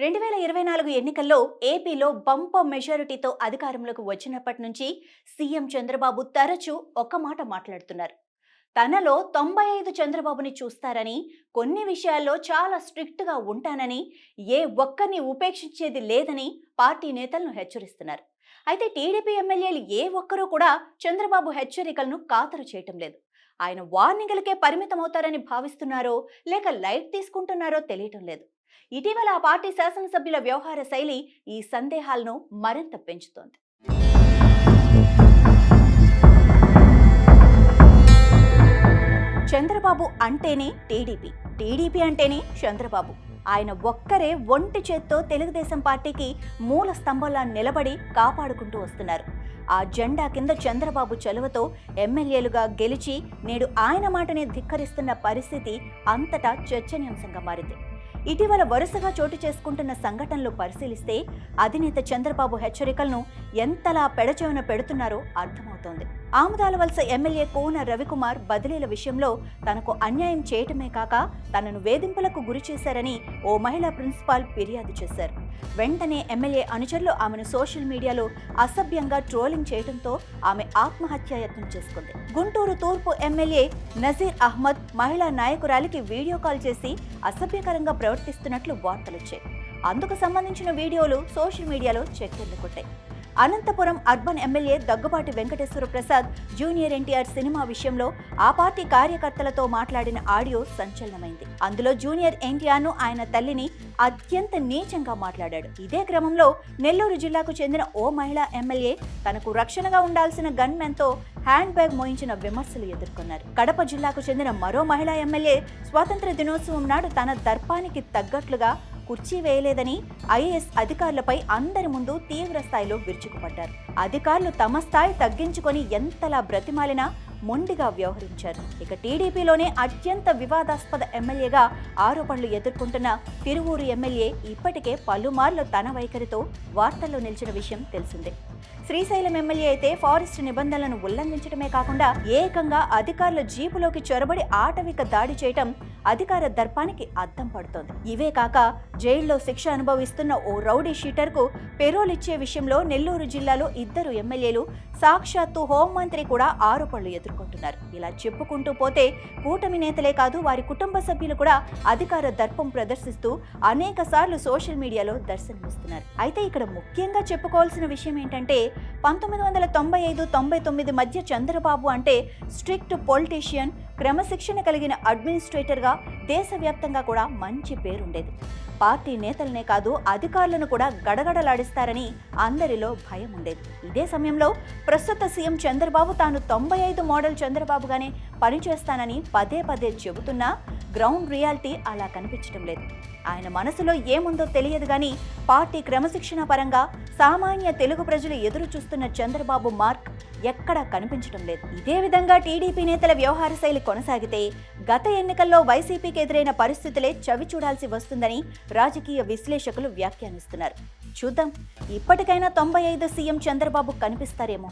2024 ఎన్నికల్లో ఏపీలో బంపర్ మెజారిటీతో అధికారంలోకి వచ్చినప్పటి నుంచి సీఎం చంద్రబాబు తరచూ ఒక్క మాట మాట్లాడుతున్నారు. తనలో 95 చంద్రబాబుని చూస్తారని, కొన్ని విషయాల్లో చాలా స్ట్రిక్ట్గా ఉంటానని, ఏ ఒక్కరిని ఉపేక్షించేది లేదని పార్టీ నేతలను హెచ్చరిస్తున్నారు. అయితే టీడీపీ ఎమ్మెల్యేలు ఏ ఒక్కరూ కూడా చంద్రబాబు హెచ్చరికలను ఖాతరు చేయటం లేదు. ఆయన వార్నింగ్లకే పరిమితమవుతారని భావిస్తున్నారో లేక లైట్ తీసుకుంటున్నారో తెలియటం లేదు. ఇటీవల ఆ పార్టీ శాసనసభ్యుల వ్యవహార శైలి ఈ సందేహాలను మరింత పెంచుతోంది. చంద్రబాబు అంటేనే టీడీపీ, టీడీపీ అంటేనే చంద్రబాబు. ఆయన ఒక్కరే ఒంటి చేత్తో తెలుగుదేశం పార్టీకి మూల స్తంభంలా నిలబడి కాపాడుకుంటూ వస్తున్నారు. ఆ జెండా కింద చంద్రబాబు చలువతో ఎమ్మెల్యేలుగా గెలిచి నేడు ఆయన మాటనే ధిక్కరిస్తున్న పరిస్థితి అంతటా చర్చనీయాంశంగా మారింది. ఇటీవల వరుసగా చోటు చేసుకుంటున్న సంఘటనలు పరిశీలిస్తే అధినేత చంద్రబాబు హెచ్చరికలను ఎంతలా పెడచెవిన పెడుతున్నారో అర్థమవుతోంది. ఆముదాలవలస ఎమ్మెల్యే కోన రవికుమార్ బదిలీల విషయంలో తనకు అన్యాయం చేయటమే కాక తనను వేధింపులకు గురి చేశారని ఓ మహిళా ప్రిన్సిపాల్ ఫిర్యాదు చేశారు. వెంటనే ఎమ్మెల్యే అనుచరులు ఆమెను సోషల్ మీడియాలో అసభ్యంగా ట్రోలింగ్ చేయడంతో ఆమె ఆత్మహత్యాయత్నం చేసుకుంది. గుంటూరు తూర్పు ఎమ్మెల్యే నజీర్ అహ్మద్ మహిళా నాయకురాలికి వీడియో కాల్ చేసి అసభ్యకరంగా ప్రవర్తిస్తున్నట్లు వార్తలొచ్చాయి. అందుకు సంబంధించిన వీడియోలు సోషల్ మీడియాలో చక్కర్లు కొట్టాయి. Anantapuram urban MLA Daggubati Venkateswara Prasad junior NTR cinema విషయంలో ఆ పార్టీ కార్యకర్తలతో మాట్లాడిన ఆడియో సంచలనమైంది. అందులో జూనియర్ ఎన్టీఆర్ను, ఆయన తల్లిని అత్యంత నీచంగా మాట్లాడాడు. ఇదే క్రమంలో నెల్లూరు జిల్లాకు చెందిన ఓ మహిళా ఎమ్మెల్యే తనకు రక్షణగా ఉండాల్సిన గన్మెన్తో హ్యాండ్ బ్యాగ్ మోయించిన విమర్శలు ఎదుర్కొన్నారు. కడప జిల్లాకు చెందిన మరో మహిళా ఎమ్మెల్యే స్వాతంత్ర దినోత్సవం నాడు తన దర్పానికి తగ్గట్లుగా కుర్చీ వేయలేదని ఐఏఎస్ అధికారులపై అందరి ముందు తీవ్ర స్థాయిలో విరుచుకుపడ్డారు. అధికారులు తమ స్థాయి తగ్గించుకొని ఎంతలా బ్రతిమాలినా మొండిగా వ్యవహరించారు. ఇక టీడీపీలోనే అత్యంత వివాదాస్పద ఎమ్మెల్యేగా ఆరోపణలు ఎదుర్కొంటున్న తిరువూరు ఎమ్మెల్యే ఇప్పటికే పలుమార్లు తన వైఖరితో వార్తల్లో నిలిచిన విషయం తెలిసిందే. శ్రీశైలం ఎమ్మెల్యే అయితే ఫారెస్ట్ నిబంధనలను ఉల్లంఘించడమే కాకుండా ఏకంగా అధికారుల జీపులోకి చొరబడి ఆటవిక దాడి చేయటం అధికార దర్పానికి అద్దం పడుతోంది. ఇవే కాక జైల్లో శిక్ష అనుభవిస్తున్న ఓ రౌడీ షీటర్కు పెరోల్ ఇచ్చే విషయంలో నెల్లూరు జిల్లాలో ఇద్దరు ఎమ్మెల్యేలు, సాక్షాత్తు హోంమంత్రి కూడా ఆరోపణలు ఎదుర్కొంటున్నారు. ఇలా చెప్పుకుంటూ పోతే కూటమి నేతలే కాదు వారి కుటుంబ సభ్యులు కూడా అధికార దర్పం ప్రదర్శిస్తూ అనేక సార్లు సోషల్ మీడియాలో దర్శనమిస్తున్నారు. అయితే ఇక్కడ ముఖ్యంగా చెప్పుకోవాల్సిన విషయం ఏంటంటే 1995-99 మధ్య చంద్రబాబు అంటే స్ట్రిక్ట్ పొలిటీషియన్, క్రమశిక్షణ కలిగిన అడ్మినిస్ట్రేటర్గా దేశవ్యాప్తంగా కూడా మంచి పేరుండేది. పార్టీ నేతలనే కాదు అధికారులను కూడా గడగడలాడిస్తారని అందరిలో భయం ఉండేది. ఇదే సమయంలో ప్రస్తుత సీఎం చంద్రబాబు తాను 95 మోడల్ చంద్రబాబుగానే పనిచేస్తానని పదే పదే చెబుతున్నా గ్రౌండ్ రియాలిటీ అలా కనిపించడం లేదు. ఆయన మనసులో ఏముందో తెలియదు కానీ పార్టీ క్రమశిక్షణ పరంగా సామాన్య తెలుగు ప్రజలు ఎదురు చూస్తున్న చంద్రబాబు మార్క్ ఎక్కడా కనిపించడం లేదు. ఇదే విధంగా టీడీపీ నేతల వ్యవహార శైలి కొనసాగితే గత ఎన్నికల్లో వైసీపీకి ఎదురైన పరిస్థితులే చవి చూడాల్సి వస్తుందని రాజకీయ విశ్లేషకులు వ్యాఖ్యానిస్తున్నారు. చూద్దాం, ఇప్పటికైనా 95 సీఎం చంద్రబాబు కనిపిస్తారేమో.